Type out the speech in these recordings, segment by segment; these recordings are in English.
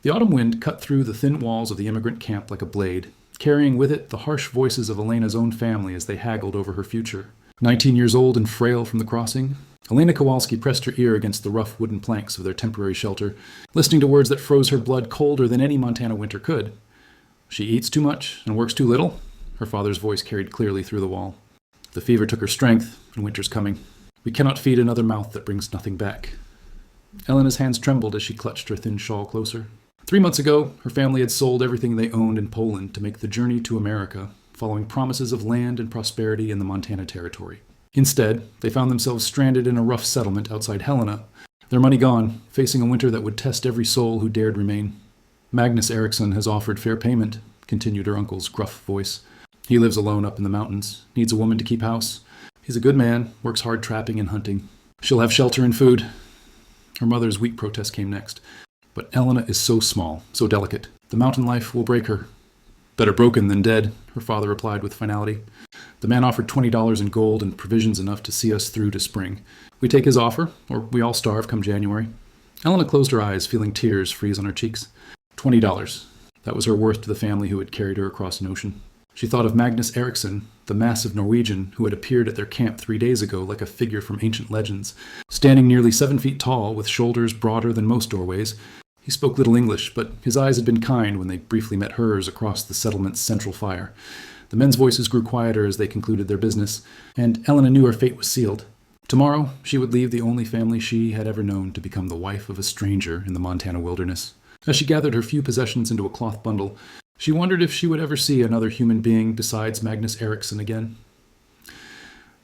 The autumn wind cut through the thin walls of the immigrant camp like a blade, carrying with it the harsh voices of Elena's own family as they haggled over her future. 19 years old and frail from the crossing, Elena Kowalski pressed her ear against the rough wooden planks of their temporary shelter, listening to words that froze her blood colder than any Montana winter could. She eats too much and works too little, her father's voice carried clearly through the wall. The fever took her strength, and winter's coming. We cannot feed another mouth that brings nothing back. Elena's hands trembled as she clutched her thin shawl closer. 3 months ago, her family had sold everything they owned in Poland to make the journey to America, following promises of land and prosperity in the Montana Territory. Instead, they found themselves stranded in a rough settlement outside Helena, their money gone, facing a winter that would test every soul who dared remain. Magnus Eriksson has offered fair payment, continued her uncle's gruff voice. He lives alone up in the mountains, needs a woman to keep house. He's a good man, works hard trapping and hunting. She'll have shelter and food. Her mother's weak protest came next. But Elena is so small, so delicate. The mountain life will break her. Better broken than dead, her father replied with finality. The man offered $20 in gold and provisions enough to see us through to spring. We take his offer, or we all starve come January. Elena closed her eyes, feeling tears freeze on her cheeks. $20. That was her worth to the family who had carried her across an ocean. She thought of Magnus Eriksson, the massive Norwegian who had appeared at their camp 3 days ago like a figure from ancient legends, standing nearly 7 feet tall with shoulders broader than most doorways. He spoke little English, but his eyes had been kind when they briefly met hers across the settlement's central fire. The men's voices grew quieter as they concluded their business, and Elena knew her fate was sealed. Tomorrow, she would leave the only family she had ever known to become the wife of a stranger in the Montana wilderness. As she gathered her few possessions into a cloth bundle, she wondered if she would ever see another human being besides Magnus Eriksson again.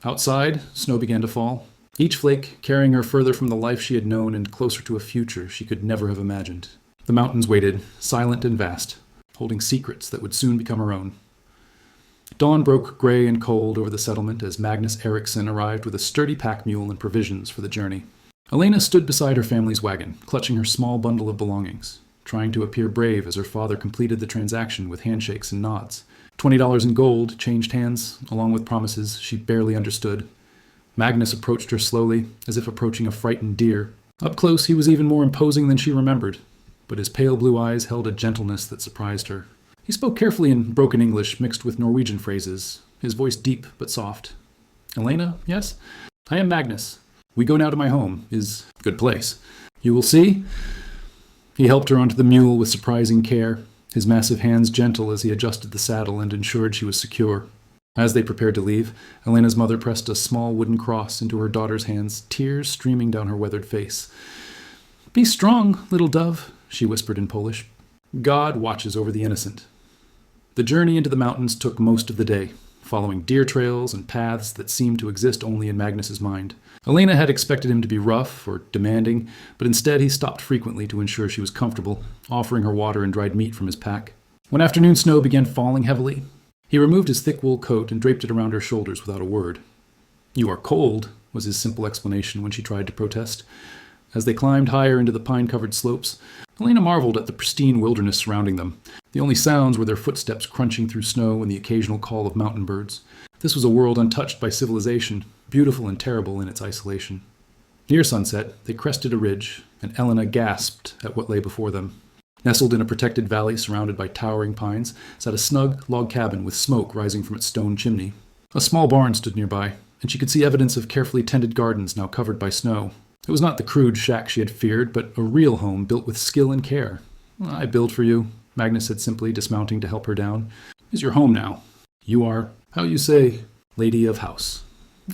Outside, snow began to fall, each flake carrying her further from the life she had known and closer to a future she could never have imagined. The mountains waited, silent and vast, holding secrets that would soon become her own. Dawn broke gray and cold over the settlement as Magnus Eriksson arrived with a sturdy pack mule and provisions for the journey. Elena stood beside her family's wagon, clutching her small bundle of belongings, trying to appear brave as her father completed the transaction with handshakes and nods. $20 in gold changed hands, along with promises she barely understood. Magnus approached her slowly, as if approaching a frightened deer. Up close, he was even more imposing than she remembered, but his pale blue eyes held a gentleness that surprised her. He spoke carefully in broken English mixed with Norwegian phrases, his voice deep but soft. Elena, yes? I am Magnus. We go now to my home, is good place. You will see? He helped her onto the mule with surprising care, his massive hands gentle as he adjusted the saddle and ensured she was secure. As they prepared to leave, Elena's mother pressed a small wooden cross into her daughter's hands, tears streaming down her weathered face. Be strong, little dove, she whispered in Polish. God watches over the innocent. The journey into the mountains took most of the day, following deer trails and paths that seemed to exist only in Magnus's mind. Elena had expected him to be rough or demanding, but instead he stopped frequently to ensure she was comfortable, offering her water and dried meat from his pack. When afternoon snow began falling heavily, he removed his thick wool coat and draped it around her shoulders without a word. You are cold, was his simple explanation when she tried to protest. As they climbed higher into the pine-covered slopes, Elena marveled at the pristine wilderness surrounding them. The only sounds were their footsteps crunching through snow and the occasional call of mountain birds. This was a world untouched by civilization, beautiful and terrible in its isolation. Near sunset, they crested a ridge, and Elena gasped at what lay before them. Nestled in a protected valley surrounded by towering pines, sat a snug log cabin with smoke rising from its stone chimney. A small barn stood nearby, and she could see evidence of carefully tended gardens now covered by snow. It was not the crude shack she had feared, but a real home built with skill and care. I build for you, Magnus said simply, dismounting to help her down. Is your home now. You are, how you say, lady of house.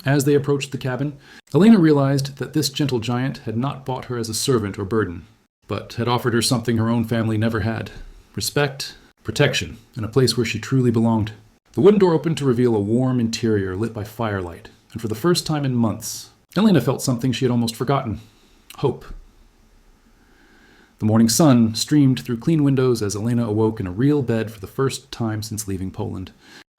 As they approached the cabin, Elena realized that this gentle giant had not bought her as a servant or burden, but had offered her something her own family never had: respect, protection, and a place where she truly belonged. The wooden door opened to reveal a warm interior lit by firelight, and for the first time in months, Elena felt something she had almost forgotten: hope. The morning sun streamed through clean windows as Elena awoke in a real bed for the first time since leaving Poland.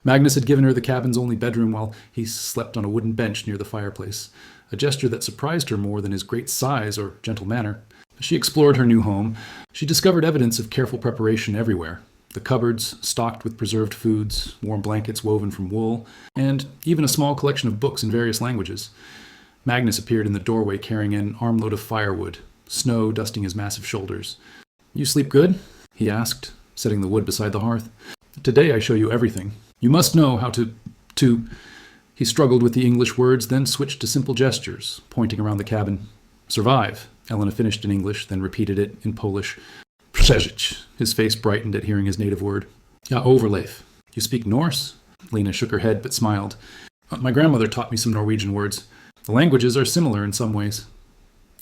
Magnus had given her the cabin's only bedroom while he slept on a wooden bench near the fireplace, a gesture that surprised her more than his great size or gentle manner. As she explored her new home, she discovered evidence of careful preparation everywhere. The cupboards stocked with preserved foods, warm blankets woven from wool, and even a small collection of books in various languages. Magnus appeared in the doorway carrying an armload of firewood, snow dusting his massive shoulders. You sleep good? He asked, setting the wood beside the hearth. Today I show you everything. You must know how to... He struggled with the English words, then switched to simple gestures, pointing around the cabin. Survive, Elena finished in English, then repeated it in Polish. Przeżyć. His face brightened at hearing his native word. Ja, overleef. You speak Norse? Lena shook her head but smiled. My grandmother taught me some Norwegian words. The languages are similar in some ways.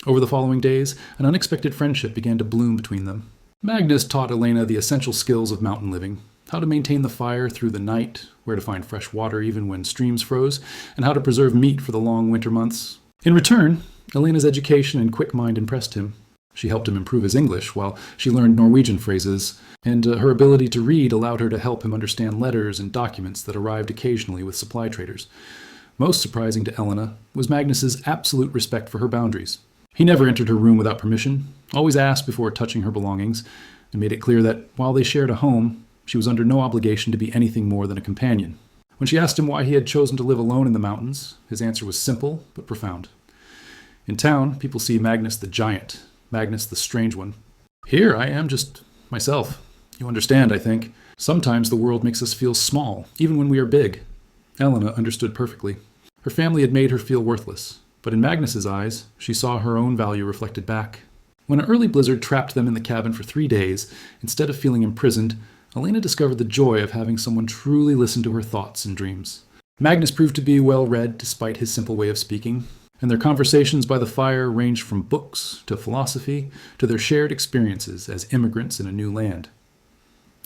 Over the following days, an unexpected friendship began to bloom between them. Magnus taught Elena the essential skills of mountain living, how to maintain the fire through the night, where to find fresh water even when streams froze, and how to preserve meat for the long winter months. In return, Elena's education and quick mind impressed him. She helped him improve his English, while she learned Norwegian phrases, and her ability to read allowed her to help him understand letters and documents that arrived occasionally with supply traders. Most surprising to Elena was Magnus's absolute respect for her boundaries. He never entered her room without permission, always asked before touching her belongings, and made it clear that while they shared a home, she was under no obligation to be anything more than a companion. When she asked him why he had chosen to live alone in the mountains, his answer was simple but profound. In town, people see Magnus the giant, Magnus the strange one. Here, I am just myself. You understand, I think. Sometimes the world makes us feel small, even when we are big. Elena understood perfectly. Her family had made her feel worthless, but in Magnus's eyes, she saw her own value reflected back. When an early blizzard trapped them in the cabin for 3 days, instead of feeling imprisoned, Elena discovered the joy of having someone truly listen to her thoughts and dreams. Magnus proved to be well-read despite his simple way of speaking, and their conversations by the fire ranged from books to philosophy to their shared experiences as immigrants in a new land.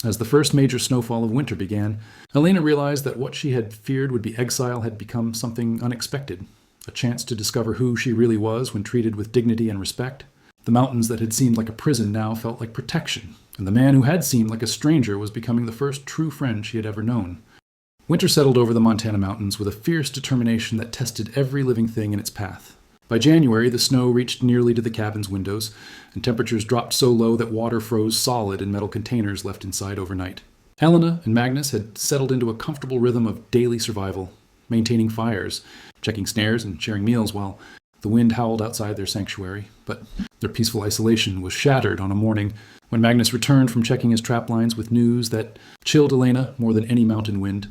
As the first major snowfall of winter began, Elena realized that what she had feared would be exile had become something unexpected, a chance to discover who she really was when treated with dignity and respect. The mountains that had seemed like a prison now felt like protection, and the man who had seemed like a stranger was becoming the first true friend she had ever known. Winter settled over the Montana mountains with a fierce determination that tested every living thing in its path. By January, the snow reached nearly to the cabin's windows, and temperatures dropped so low that water froze solid in metal containers left inside overnight. Elena and Magnus had settled into a comfortable rhythm of daily survival, maintaining fires, checking snares, and sharing meals while the wind howled outside their sanctuary. But their peaceful isolation was shattered on a morning when Magnus returned from checking his trap lines with news that chilled Elena more than any mountain wind.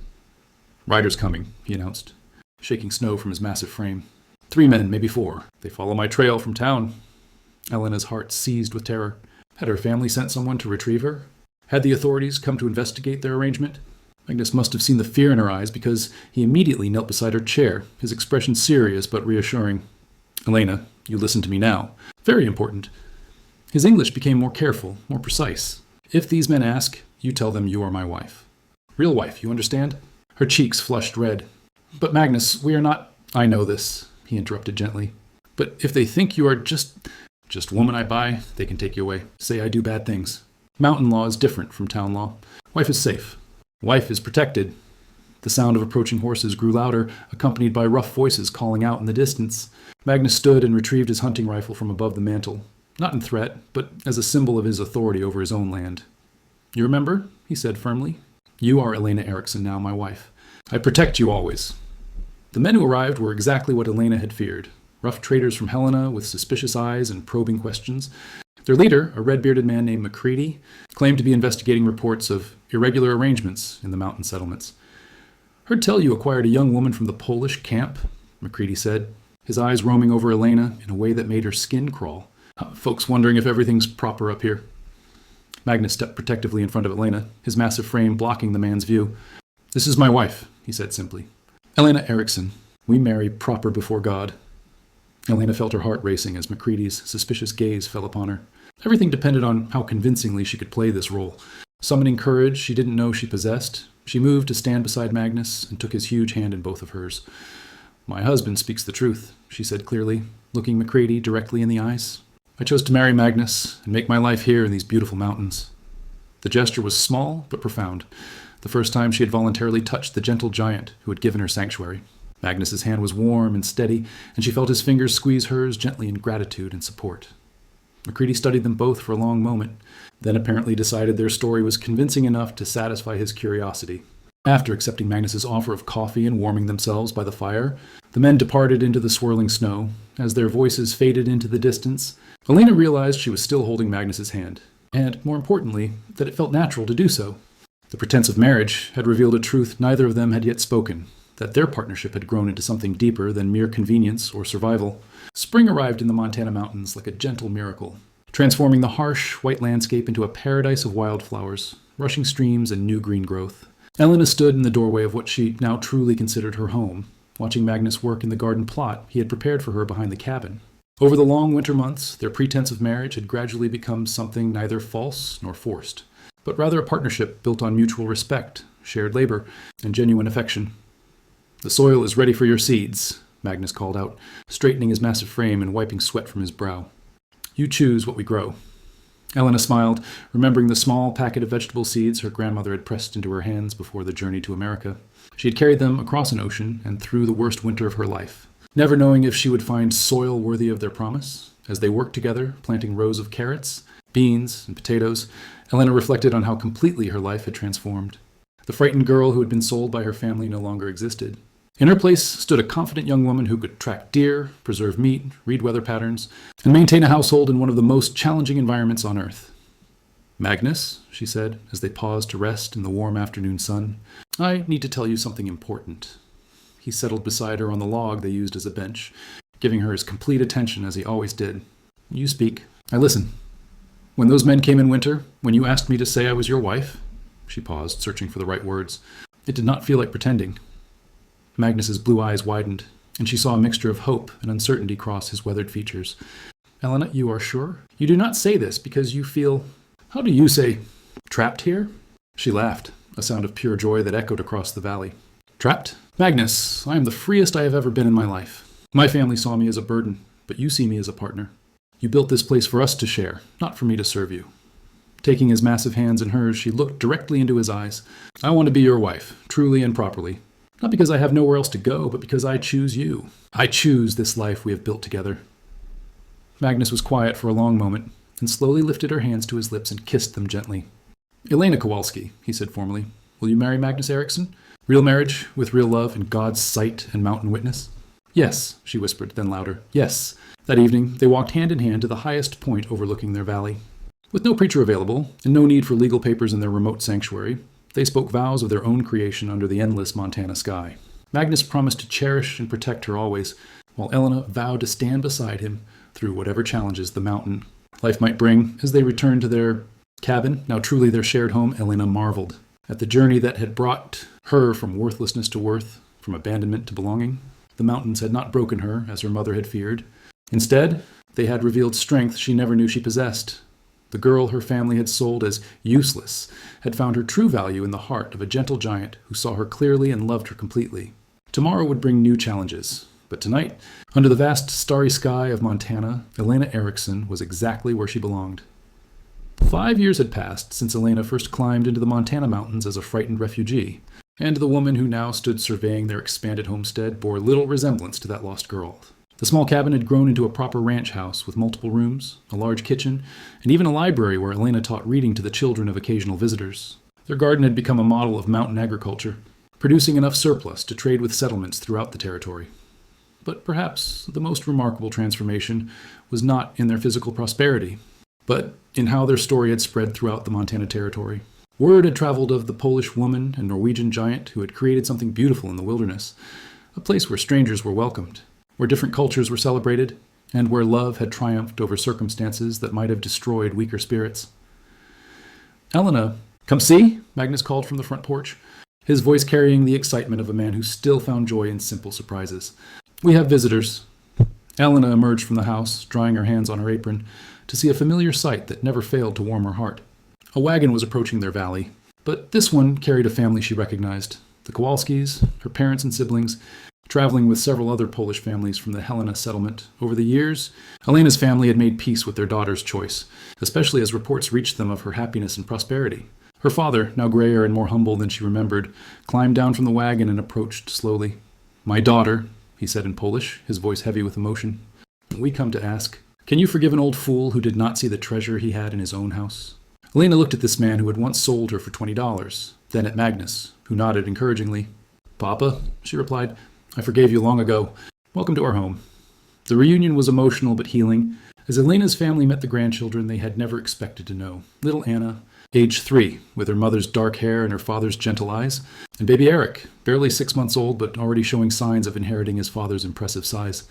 "Riders coming," he announced, shaking snow from his massive frame. 3 men, maybe 4. They follow my trail from town. Elena's heart seized with terror. Had her family sent someone to retrieve her? Had the authorities come to investigate their arrangement? Magnus must have seen the fear in her eyes because he immediately knelt beside her chair, his expression serious but reassuring. "Elena, you listen to me now. Very important." His English became more careful, more precise. "If these men ask, you tell them you are my wife. Real wife, you understand?" Her cheeks flushed red. "But Magnus, we are not—" "I know this," he interrupted gently. "But if they think you are just woman I buy, they can take you away. Say I do bad things. Mountain law is different from town law. Wife is safe. Wife is protected." The sound of approaching horses grew louder, accompanied by rough voices calling out in the distance. Magnus stood and retrieved his hunting rifle from above the mantel, not in threat, but as a symbol of his authority over his own land. "You remember?" he said firmly. "You are Elena Eriksson now, my wife. I protect you always." The men who arrived were exactly what Elena had feared. Rough traders from Helena with suspicious eyes and probing questions. Their leader, a red-bearded man named McCready, claimed to be investigating reports of irregular arrangements in the mountain settlements. "Heard tell you acquired a young woman from the Polish camp," McCready said, his eyes roaming over Elena in a way that made her skin crawl. "Folks wondering if everything's proper up here." Magnus stepped protectively in front of Elena, his massive frame blocking the man's view. "This is my wife," he said simply. "Elena Eriksson. We marry proper before God." Elena felt her heart racing as McCready's suspicious gaze fell upon her. Everything depended on how convincingly she could play this role. Summoning courage she didn't know she possessed, she moved to stand beside Magnus and took his huge hand in both of hers. "My husband speaks the truth," she said clearly, looking McCready directly in the eyes. "I chose to marry Magnus and make my life here in these beautiful mountains." The gesture was small but profound, the first time she had voluntarily touched the gentle giant who had given her sanctuary. Magnus's hand was warm and steady, and she felt his fingers squeeze hers gently in gratitude and support. McCready studied them both for a long moment, then apparently decided their story was convincing enough to satisfy his curiosity. After accepting Magnus's offer of coffee and warming themselves by the fire, the men departed into the swirling snow. As their voices faded into the distance, Elena realized she was still holding Magnus's hand. and, more importantly, that it felt natural to do so. The pretense of marriage had revealed a truth neither of them had yet spoken, that their partnership had grown into something deeper than mere convenience or survival. Spring arrived in the Montana mountains like a gentle miracle, transforming the harsh, white landscape into a paradise of wildflowers, rushing streams, and new green growth. Elena stood in the doorway of what she now truly considered her home, watching Magnus work in the garden plot he had prepared for her behind the cabin. Over the long winter months, their pretense of marriage had gradually become something neither false nor forced, but rather a partnership built on mutual respect, shared labor, and genuine affection. "The soil is ready for your seeds," Magnus called out, straightening his massive frame and wiping sweat from his brow. "You choose what we grow." Elena smiled, remembering the small packet of vegetable seeds her grandmother had pressed into her hands before the journey to America. She had carried them across an ocean and through the worst winter of her life, never knowing if she would find soil worthy of their promise. As they worked together, planting rows of carrots, beans, and potatoes, Elena reflected on how completely her life had transformed. The frightened girl who had been sold by her family no longer existed. In her place stood a confident young woman who could track deer, preserve meat, read weather patterns, and maintain a household in one of the most challenging environments on Earth. "Magnus," she said, as they paused to rest in the warm afternoon sun, "I need to tell you something important." He settled beside her on the log they used as a bench, giving her his complete attention as he always did. "You speak. I listen. When those men came in winter, when you asked me to say I was your wife," she paused, searching for the right words, "it did not feel like pretending." Magnus's blue eyes widened, and she saw a mixture of hope and uncertainty cross his weathered features. "Elena, you are sure? You do not say this because you feel, how do you say, trapped here?" She laughed, a sound of pure joy that echoed across the valley. "Trapped? Magnus, I am the freest I have ever been in my life. My family saw me as a burden, but you see me as a partner. You built this place for us to share, not for me to serve you." Taking his massive hands in hers, she looked directly into his eyes. "I want to be your wife, truly and properly. Not because I have nowhere else to go, but because I choose you. I choose this life we have built together." Magnus was quiet for a long moment, and slowly lifted her hands to his lips and kissed them gently. "Elena Kowalski," he said formally, "will you marry Magnus Eriksson? Real marriage, with real love, in God's sight and mountain witness?" "Yes," she whispered, then louder, "yes." That evening, they walked hand in hand to the highest point overlooking their valley. With no preacher available, and no need for legal papers in their remote sanctuary, they spoke vows of their own creation under the endless Montana sky. Magnus promised to cherish and protect her always, while Elena vowed to stand beside him through whatever challenges the mountain life might bring. As they returned to their cabin, now truly their shared home, Elena marveled at the journey that had brought her from worthlessness to worth, from abandonment to belonging. The mountains had not broken her, as her mother had feared. Instead, they had revealed strength she never knew she possessed. The girl her family had sold as useless had found her true value in the heart of a gentle giant who saw her clearly and loved her completely. Tomorrow would bring new challenges, but tonight, under the vast starry sky of Montana, Elena Eriksson was exactly where she belonged. 5 years had passed since Elena first climbed into the Montana mountains as a frightened refugee, and the woman who now stood surveying their expanded homestead bore little resemblance to that lost girl. The small cabin had grown into a proper ranch house with multiple rooms, a large kitchen, and even a library where Elena taught reading to the children of occasional visitors. Their garden had become a model of mountain agriculture, producing enough surplus to trade with settlements throughout the territory. But perhaps the most remarkable transformation was not in their physical prosperity, but in how their story had spread throughout the Montana territory. Word had traveled of the Polish woman and Norwegian giant who had created something beautiful in the wilderness, a place where strangers were welcomed, where different cultures were celebrated, and where love had triumphed over circumstances that might have destroyed weaker spirits. "Elena, come see," Magnus called from the front porch, his voice carrying the excitement of a man who still found joy in simple surprises. "We have visitors." Elena emerged from the house, drying her hands on her apron, to see a familiar sight that never failed to warm her heart. A wagon was approaching their valley, but this one carried a family she recognized, the Kowalskis, her parents and siblings, traveling with several other Polish families from the Helena settlement. Over the years, Elena's family had made peace with their daughter's choice, especially as reports reached them of her happiness and prosperity. Her father, now grayer and more humble than she remembered, climbed down from the wagon and approached slowly. "My daughter," he said in Polish, his voice heavy with emotion, "we come to ask, can you forgive an old fool who did not see the treasure he had in his own house?" Elena looked at this man who had once sold her for $20, then at Magnus, who nodded encouragingly. "Papa," she replied, "I forgave you long ago. Welcome to our home." The reunion was emotional but healing, As Elena's family met the grandchildren they had never expected to know, little Anna, age 3, with her mother's dark hair and her father's gentle eyes, and baby Eric, barely 6 months old but already showing signs of inheriting his father's impressive size.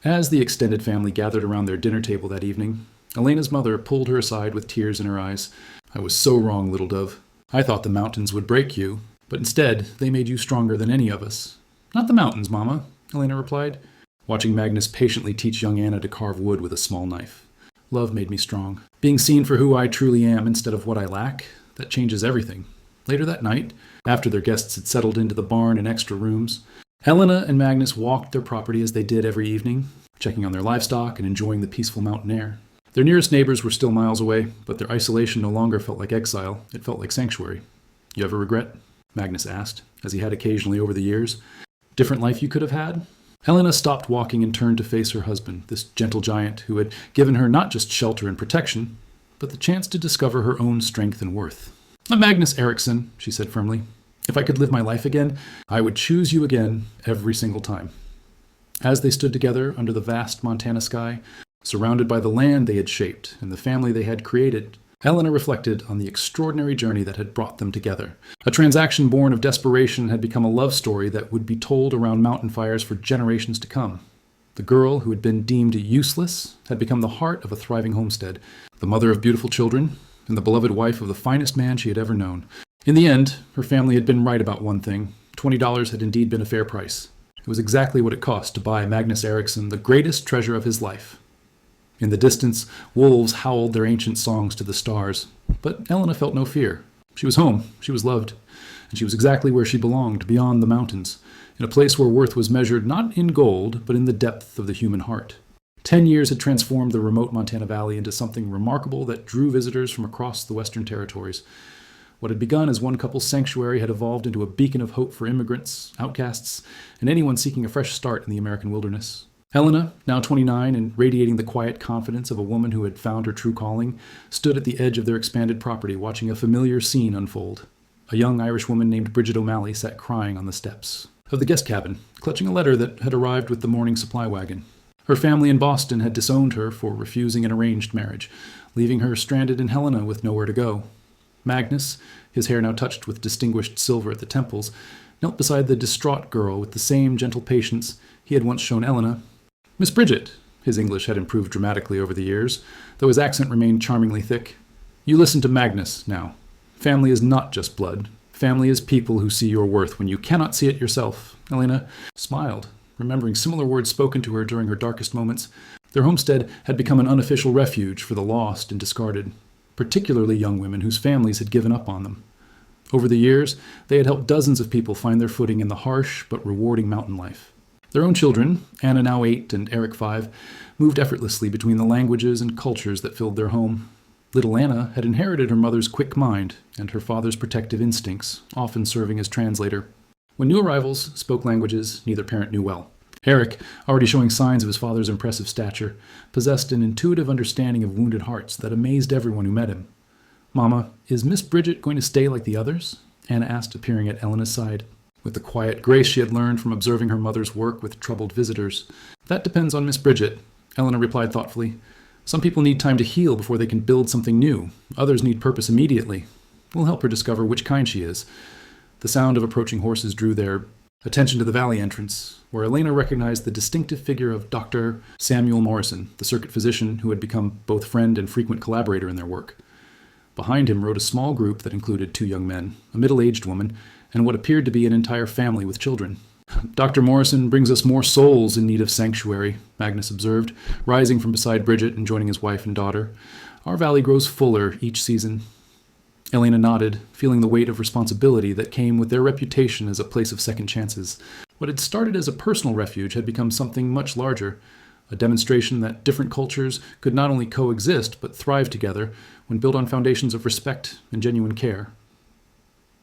As the extended family gathered around their dinner table that evening, Elena's mother pulled her aside with tears in her eyes. "I was so wrong, little dove. I thought the mountains would break you, but instead they made you stronger than any of us." "Not the mountains, Mama," Elena replied, watching Magnus patiently teach young Anna to carve wood with a small knife. "Love made me strong. Being seen for who I truly am instead of what I lack, that changes everything." Later that night, after their guests had settled into the barn and extra rooms, Helena and Magnus walked their property as they did every evening, checking on their livestock and enjoying the peaceful mountain air. Their nearest neighbors were still miles away, but their isolation no longer felt like exile, it felt like sanctuary. "You ever regret?" Magnus asked, as he had occasionally over the years. "Different life you could have had?" Helena stopped walking and turned to face her husband, this gentle giant who had given her not just shelter and protection, but the chance to discover her own strength and worth. "Magnus Eriksson," she said firmly, "if I could live my life again, I would choose you again every single time." As they stood together under the vast Montana sky, surrounded by the land they had shaped and the family they had created, Helena reflected on the extraordinary journey that had brought them together. A transaction born of desperation had become a love story that would be told around mountain fires for generations to come. The girl who had been deemed useless had become the heart of a thriving homestead, the mother of beautiful children, and the beloved wife of the finest man she had ever known. In the end, her family had been right about one thing. $20 had indeed been a fair price. It was exactly what it cost to buy Magnus Eriksson the greatest treasure of his life. In the distance, wolves howled their ancient songs to the stars, but Helena felt no fear. She was home, she was loved, and she was exactly where she belonged, beyond the mountains, in a place where worth was measured not in gold, but in the depth of the human heart. 10 years had transformed the remote Montana Valley into something remarkable that drew visitors from across the Western Territories. What had begun as one couple's sanctuary had evolved into a beacon of hope for immigrants, outcasts, and anyone seeking a fresh start in the American wilderness. Helena, now 29 and radiating the quiet confidence of a woman who had found her true calling, stood at the edge of their expanded property watching a familiar scene unfold. A young Irish woman named Bridget O'Malley sat crying on the steps of the guest cabin, clutching a letter that had arrived with the morning supply wagon. Her family in Boston had disowned her for refusing an arranged marriage, leaving her stranded in Helena with nowhere to go. Magnus, his hair now touched with distinguished silver at the temples, knelt beside the distraught girl with the same gentle patience he had once shown Helena. "Miss Bridget," his English had improved dramatically over the years, though his accent remained charmingly thick. "You listen to Magnus, now. Family is not just blood. Family is people who see your worth when you cannot see it yourself." Helena smiled, remembering similar words spoken to her during her darkest moments. Their homestead had become an unofficial refuge for the lost and discarded, particularly young women whose families had given up on them. Over the years, they had helped dozens of people find their footing in the harsh but rewarding mountain life. Their own children, Anna now 8 and Eric 5, moved effortlessly between the languages and cultures that filled their home. Little Anna had inherited her mother's quick mind and her father's protective instincts, often serving as translator. When new arrivals spoke languages neither parent knew well, Eric, already showing signs of his father's impressive stature, possessed an intuitive understanding of wounded hearts that amazed everyone who met him. "Mama, is Miss Bridget going to stay like the others?" Anna asked, appearing at Elena's side, with the quiet grace she had learned from observing her mother's work with troubled visitors. "That depends on Miss Bridget," Elena replied thoughtfully. "Some people need time to heal before they can build something new. Others need purpose immediately. We'll help her discover which kind she is." The sound of approaching horses drew their attention to the valley entrance, where Elena recognized the distinctive figure of Dr. Samuel Morrison, the circuit physician who had become both friend and frequent collaborator in their work. Behind him rode a small group that included 2 young men, a middle-aged woman, and what appeared to be an entire family with children. "Dr. Morrison brings us more souls in need of sanctuary," Magnus observed, rising from beside Bridget and joining his wife and daughter. "Our valley grows fuller each season." Elena nodded, feeling the weight of responsibility that came with their reputation as a place of second chances. What had started as a personal refuge had become something much larger, a demonstration that different cultures could not only coexist but thrive together when built on foundations of respect and genuine care.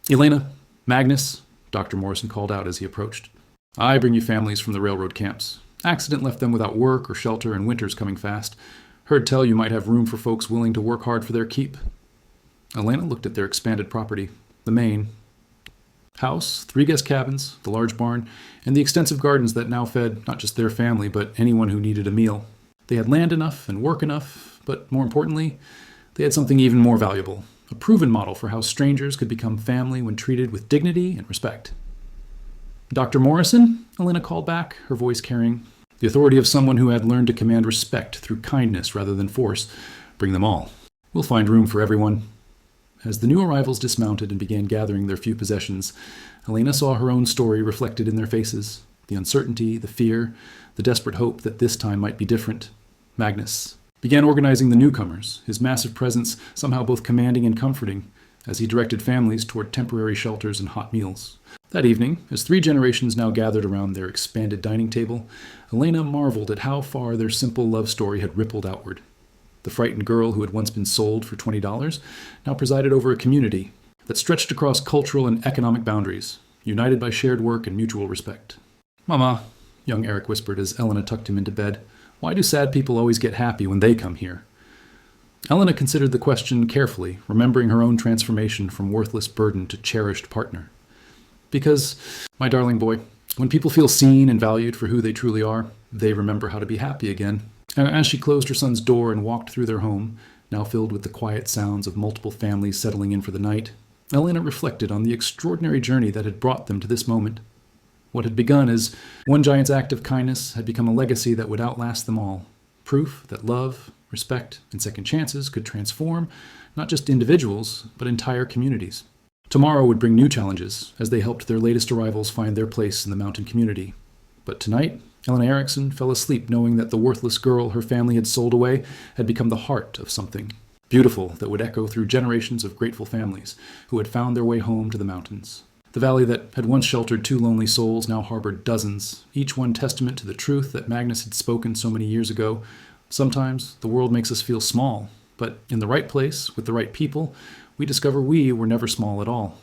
"Elena, Magnus," Dr. Morrison called out as he approached. "I bring you families from the railroad camps. Accident left them without work or shelter, and winter's coming fast. Heard tell you might have room for folks willing to work hard for their keep." Elena looked at their expanded property, the main house, 3 guest cabins, the large barn, and the extensive gardens that now fed not just their family, but anyone who needed a meal. They had land enough and work enough, but more importantly, they had something even more valuable, a proven model for how strangers could become family when treated with dignity and respect. Dr. Morrison, Elena called back, her voice carrying the authority of someone who had learned to command respect through kindness rather than force. Bring them all. We'll find room for everyone. As the new arrivals dismounted and began gathering their few possessions, Elena saw her own story reflected in their faces, the uncertainty, the fear, the desperate hope that this time might be different. Magnus began organizing the newcomers, his massive presence somehow both commanding and comforting, as he directed families toward temporary shelters and hot meals. That evening, as 3 generations now gathered around their expanded dining table, Elena marveled at how far their simple love story had rippled outward. The frightened girl who had once been sold for $20 now presided over a community that stretched across cultural and economic boundaries, united by shared work and mutual respect. "Mama," young Eric whispered as Elena tucked him into bed, "why do sad people always get happy when they come here?" Elena considered the question carefully, remembering her own transformation from worthless burden to cherished partner. "Because, my darling boy, when people feel seen and valued for who they truly are, they remember how to be happy again." As she closed her son's door and walked through their home, now filled with the quiet sounds of multiple families settling in for the night, Elena reflected on the extraordinary journey that had brought them to this moment. What had begun as one giant's act of kindness had become a legacy that would outlast them all. Proof that love, respect, and second chances could transform not just individuals, but entire communities. Tomorrow would bring new challenges as they helped their latest arrivals find their place in the mountain community. But tonight, Elena Erickson fell asleep knowing that the worthless girl her family had sold away had become the heart of something beautiful that would echo through generations of grateful families who had found their way home to the mountains. The valley that had once sheltered 2 lonely souls now harbored dozens, each one testament to the truth that Magnus had spoken so many years ago. Sometimes the world makes us feel small, but in the right place, with the right people, we discover we were never small at all.